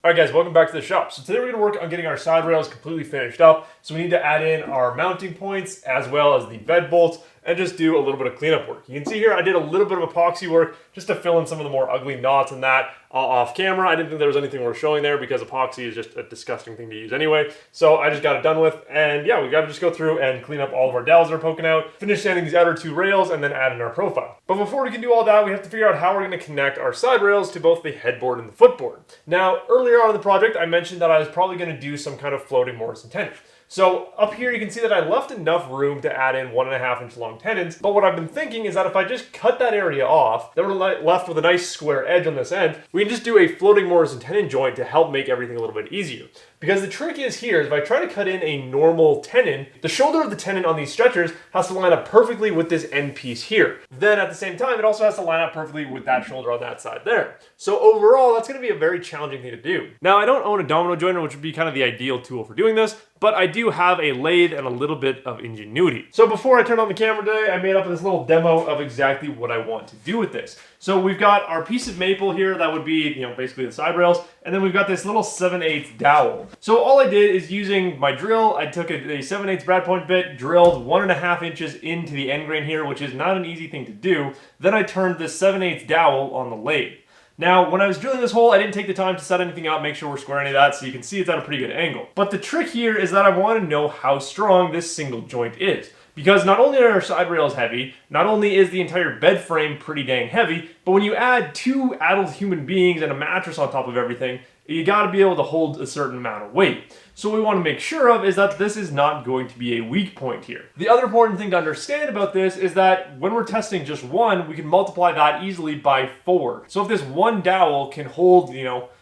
Alright guys, welcome back to the shop. So today we're going to work on getting our side rails completely finished up. So we need to add in our mounting points as well as the bed bolts and just do a little bit of cleanup work. You can see here I did a little bit of epoxy work just to fill in some of the more ugly knots and that off camera. I didn't think there was anything worth showing there because epoxy is just a disgusting thing to use anyway. So I just got it done with, and yeah, we got to just go through and clean up all of our dowels that are poking out, finish sanding these outer two rails, and then add in our profile. But before we can do all that, we have to figure out how we're going to connect our side rails to both the headboard and the footboard. Now, earlier on in the project, I mentioned that I was probably going to do some kind of floating Morrison tenon. So up here you can see that I left enough room to add in 1.5 inch long tenons, but what I've been thinking is that if I just cut that area off, then we're left with a nice square edge on this end. We can just do a floating Morrison tenon joint to help make everything a little bit easier. Because the trick is here, is if I try to cut in a normal tenon, the shoulder of the tenon on these stretchers has to line up perfectly with this end piece here. Then at the same time, it also has to line up perfectly with that shoulder on that side there. So overall, that's going to be a very challenging thing to do. Now, I don't own a domino joiner, which would be kind of the ideal tool for doing this, but I do have a lathe and a little bit of ingenuity. So before I turned on the camera today, I made up this little demo of exactly what I want to do with this. So we've got our piece of maple here, that would be, basically the side rails, and then we've got this little 7/8 dowel. So all I did is using my drill, I took a 7/8 brad point bit, drilled 1.5 inches into the end grain here, which is not an easy thing to do. Then I turned this 7/8 dowel on the lathe. Now, when I was drilling this hole, I didn't take the time to set anything up, make sure we're square any of that, so you can see it's at a pretty good angle. But the trick here is that I want to know how strong this single joint is. Because not only are our side rails heavy, not only is the entire bed frame pretty dang heavy, but when you add two adult human beings and a mattress on top of everything, you gotta be able to hold a certain amount of weight. So what we want to make sure of is that this is not going to be a weak point here. The other important thing to understand about this is that when we're testing just one, we can multiply that easily by 4. So if this one dowel can hold,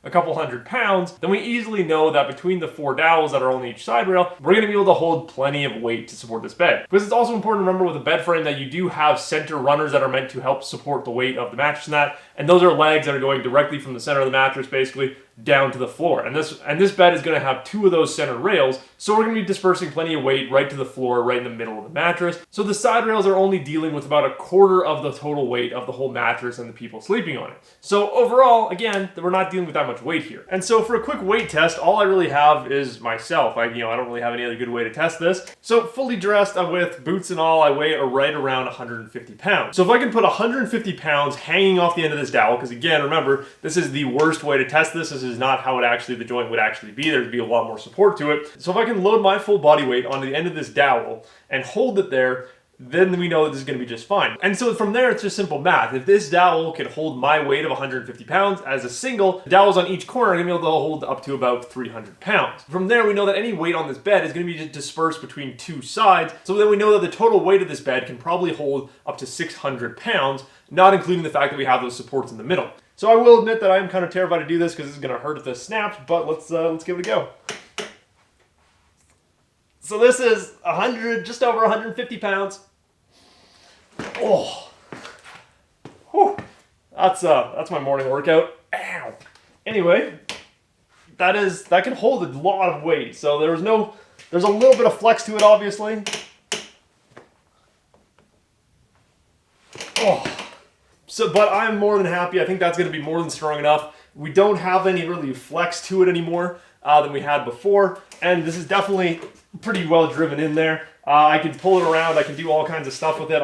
a couple hundred pounds, then we easily know that between the 4 dowels that are on each side rail, we're going to be able to hold plenty of weight to support this bed. Because it's also important to remember with a bed frame that you do have center runners that are meant to help support the weight of the mattress and that, and those are legs that are going directly from the center of the mattress basically down to the floor. And this bed is going to have 2 of those center rails, so we're going to be dispersing plenty of weight right to the floor, right in the middle of the mattress. So the side rails are only dealing with about 1/4 of the total weight of the whole mattress and the people sleeping on it. So overall, again, we're not dealing with that much weight here. And so for a quick weight test, all I really have is myself. I don't really have any other good way to test this. So fully dressed with boots and all, I weigh right around 150 pounds. So if I can put 150 pounds hanging off the end of this dowel, because again, remember, this is the worst way to test this. This is not how the joint would actually be. There'd be a lot more support to it. So if I can load my full body weight onto the end of this dowel and hold it there, then we know that this is going to be just fine. And so from there, it's just simple math. If this dowel can hold my weight of 150 pounds as a single, the dowels on each corner are going to be able to hold up to about 300 pounds. From there, we know that any weight on this bed is going to be dispersed between 2 sides. So then we know that the total weight of this bed can probably hold up to 600 pounds, not including the fact that we have those supports in the middle. So I will admit that I'm kind of terrified to do this because this is going to hurt if this snaps, but let's give it a go. So this is just over 150 pounds. Oh, whew. That's my morning workout. Ow. Anyway, that can hold a lot of weight. So there's a little bit of flex to it, obviously. Oh. But I'm more than happy. I think that's going to be more than strong enough. We don't have any really flex to it anymore than we had before. And this is definitely pretty well driven in there. I can pull it around. I can do all kinds of stuff with it.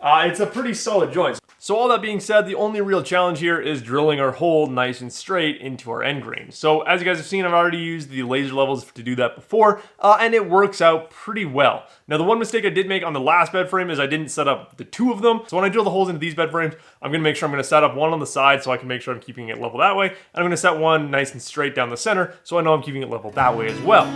It's a pretty solid joint. So all that being said, the only real challenge here is drilling our hole nice and straight into our end grain. So as you guys have seen, I've already used the laser levels to do that before, and it works out pretty well. Now the one mistake I did make on the last bed frame is I didn't set up the 2 of them. So when I drill the holes into these bed frames, I'm going to make sure I'm going to set up one on the side so I can make sure I'm keeping it level that way. And I'm going to set one nice and straight down the center so I know I'm keeping it level that way as well.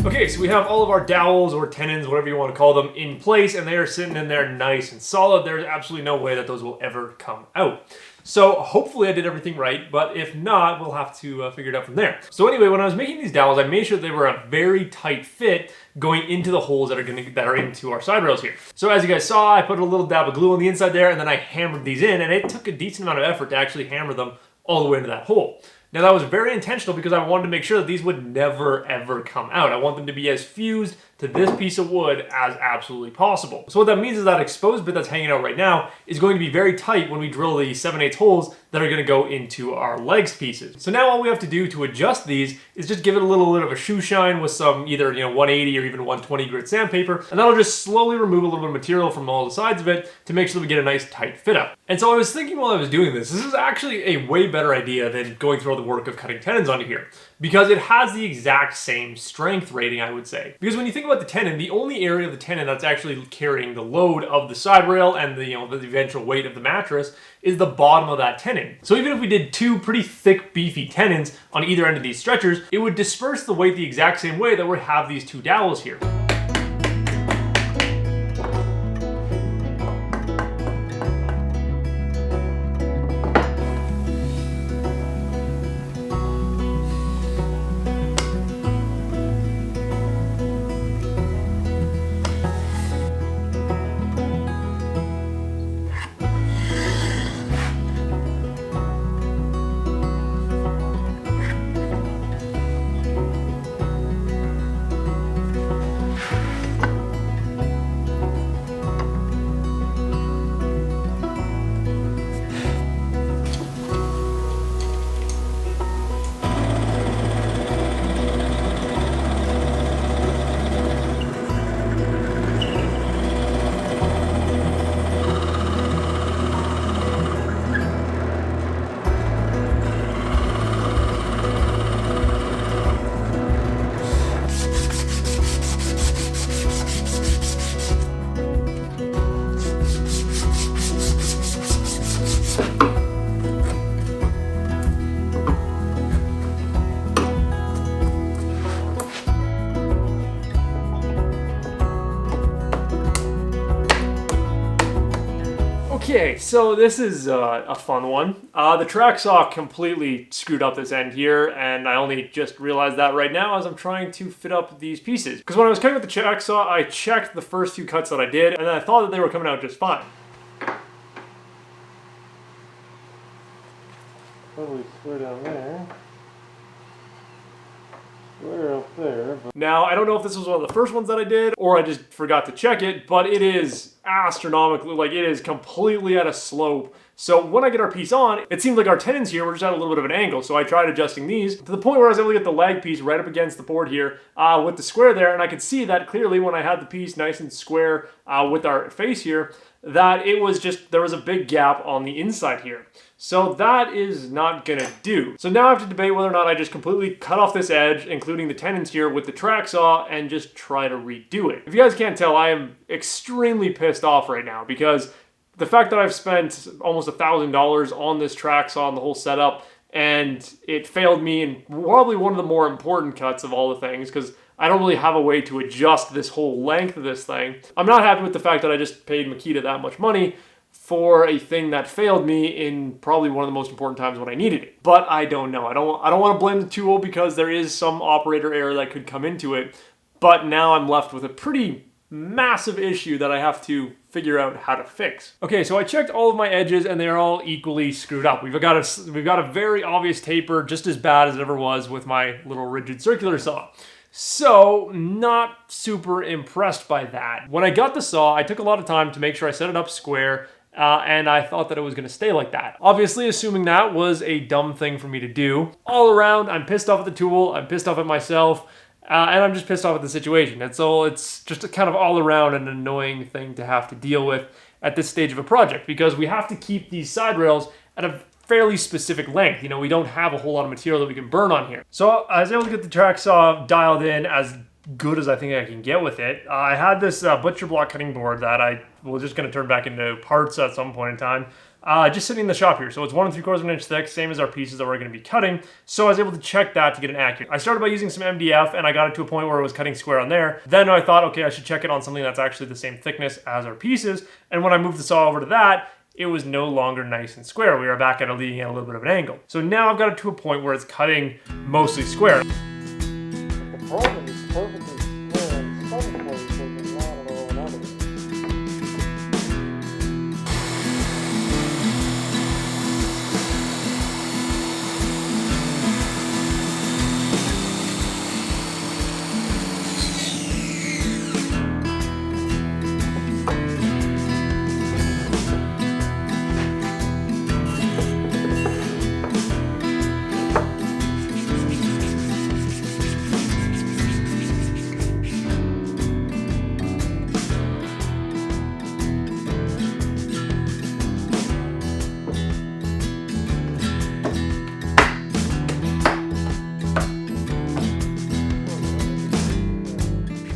Okay, so we have all of our dowels or tenons, whatever you want to call them, in place, and they are sitting in there nice and solid. There's absolutely no way that those will ever come out. So hopefully I did everything right, but if not, we'll have to figure it out from there. So anyway, when I was making these dowels, I made sure they were a very tight fit going into the holes that are into our side rails here. So as you guys saw, I put a little dab of glue on the inside there, and then I hammered these in, and it took a decent amount of effort to actually hammer them all the way into that hole. Now that was very intentional because I wanted to make sure that these would never ever come out. I want them to be as fused to this piece of wood as absolutely possible. So what that means is that exposed bit that's hanging out right now is going to be very tight when we drill the 7/8 holes that are going to go into our legs pieces. So now all we have to do to adjust these is just give it a little bit of a shoe shine with some either 180 or even 120 grit sandpaper, and that'll just slowly remove a little bit of material from all the sides of it to make sure that we get a nice tight fit up. And so I was thinking while I was doing this is actually a way better idea than going through all the work of cutting tenons onto here, because it has the exact same strength rating, I would say. Because when you think about the tenon, the only area of the tenon that's actually carrying the load of the side rail and the eventual weight of the mattress is the bottom of that tenon. So even if we did two pretty thick, beefy tenons on either end of these stretchers, it would disperse the weight the exact same way that we have these two dowels here. Okay, so this is a fun one. The track saw completely screwed up this end here, and I only just realized that right now as I'm trying to fit up these pieces. Because when I was cutting with the track saw, I checked the first few cuts that I did, and I thought that they were coming out just fine. Probably square down there. Square up there. Now, I don't know if this was one of the first ones that I did, or I just forgot to check it, but it is astronomically, like it is completely at a slope. So when I get our piece on, it seems like our tenons here were just at a little bit of an angle. So I tried adjusting these to the point where I was able to get the leg piece right up against the board here with the square there. And I could see that clearly when I had the piece nice and square with our face here, that it was just, there was a big gap on the inside here. So that is not gonna do. So now I have to debate whether or not I just completely cut off this edge, including the tenons here with the track saw, and just try to redo it. If you guys can't tell, I am extremely pissed off right now because the fact that I've spent almost $1,000 on this track saw and the whole setup, and it failed me in probably one of the more important cuts of all the things, because I don't really have a way to adjust this whole length of this thing. I'm not happy with the fact that I just paid Makita that much money for a thing that failed me in probably one of the most important times when I needed it. But I don't know. I don't want to blame the tool because there is some operator error that could come into it. But now I'm left with a pretty massive issue that I have to figure out how to fix. Okay, so I checked all of my edges and they're all equally screwed up. We've got a very obvious taper, just as bad as it ever was with my little rigid circular saw. So, not super impressed by that. When I got the saw, I took a lot of time to make sure I set it up square, and I thought that it was going to stay like that. Obviously, assuming that was a dumb thing for me to do. All around, I'm pissed off at the tool, I'm pissed off at myself, and I'm just pissed off at the situation. And so it's just a kind of all around an annoying thing to have to deal with at this stage of a project, because we have to keep these side rails at a fairly specific length. You know, we don't have a whole lot of material that we can burn on here. So I was able to get the track saw dialed in as good as I think I can get with it. I had this butcher block cutting board that I was just going to turn back into parts at some point in time. just sitting in the shop here. So it's 1 3/4 of an inch thick, same as our pieces that we're going to be cutting. So I was able to check that to get an accurate. I started by using some MDF and I got it to a point where it was cutting square on there. Then I thought, okay, I should check it on something that's actually the same thickness as our pieces. And when I moved the saw over to that, it was no longer nice and square. We were back at a leading at a little bit of an angle. So now I've got it to a point where it's cutting mostly square. The problem is perfectly square in some places and not at all in others.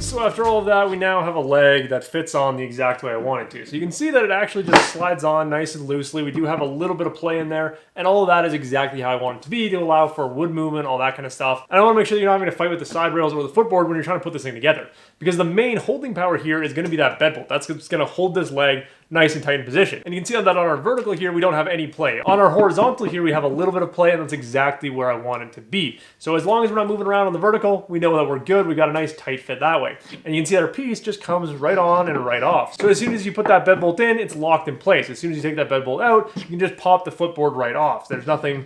So after all of that, we now have a leg that fits on the exact way I want it to. So you can see that it actually just slides on nice and loosely. We do have a little bit of play in there, and all of that is exactly how I want it to be to allow for wood movement, all that kind of stuff. And I want to make sure that you're not having to fight with the side rails or the footboard when you're trying to put this thing together. Because the main holding power here is going to be that bed bolt. That's just going to hold this leg nice and tight in position. And you can see that on our vertical here, we don't have any play. On our horizontal here, we have a little bit of play, and that's exactly where I want it to be. So as long as we're not moving around on the vertical, we know that we're good. We got a nice tight fit that way. And you can see that our piece just comes right on and right off. So as soon as you put that bed bolt in, it's locked in place. As soon as you take that bed bolt out, you can just pop the footboard right off. There's nothing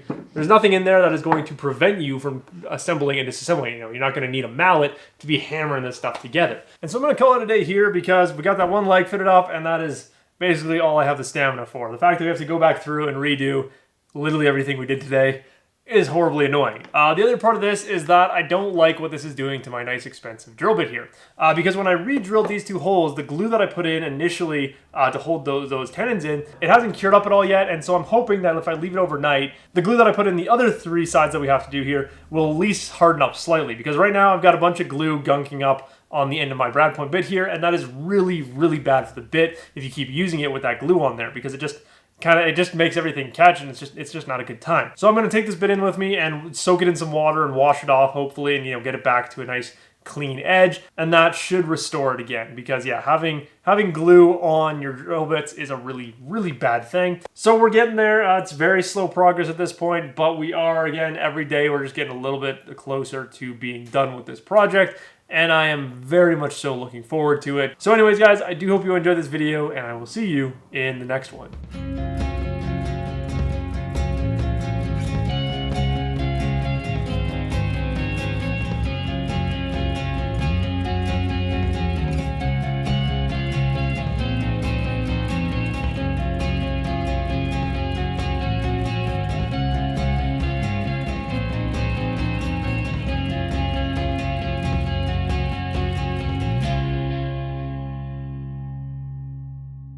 in there that is going to prevent you from assembling and disassembling. You know, you're not going to need a mallet to be hammering this stuff together. And so I'm going to call it a day here because we got that one leg fitted up, and that is basically all I have the stamina for. The fact that we have to go back through and redo literally everything we did today is horribly annoying. The other part of this is that I don't like what this is doing to my nice expensive drill bit here. Because when I re-drilled these two holes, the glue that I put in initially to hold those tenons in, it hasn't cured up at all yet, and so I'm hoping that if I leave it overnight, the glue that I put in the other 3 sides that we have to do here will at least harden up slightly. Because right now I've got a bunch of glue gunking up on the end of my brad point bit here, and that is really, really bad for the bit if you keep using it with that glue on there, because it just makes everything catch, and it's just not a good time. So I'm going to take this bit in with me and soak it in some water and wash it off, hopefully, and get it back to a nice clean edge, and that should restore it again. Because yeah, having glue on your drill bits is a really, really bad thing. So we're getting there. It's very slow progress at this point, but we are, again, every day we're just getting a little bit closer to being done with this project. And I am very much so looking forward to it. So anyways, guys, I do hope you enjoyed this video, and I will see you in the next one.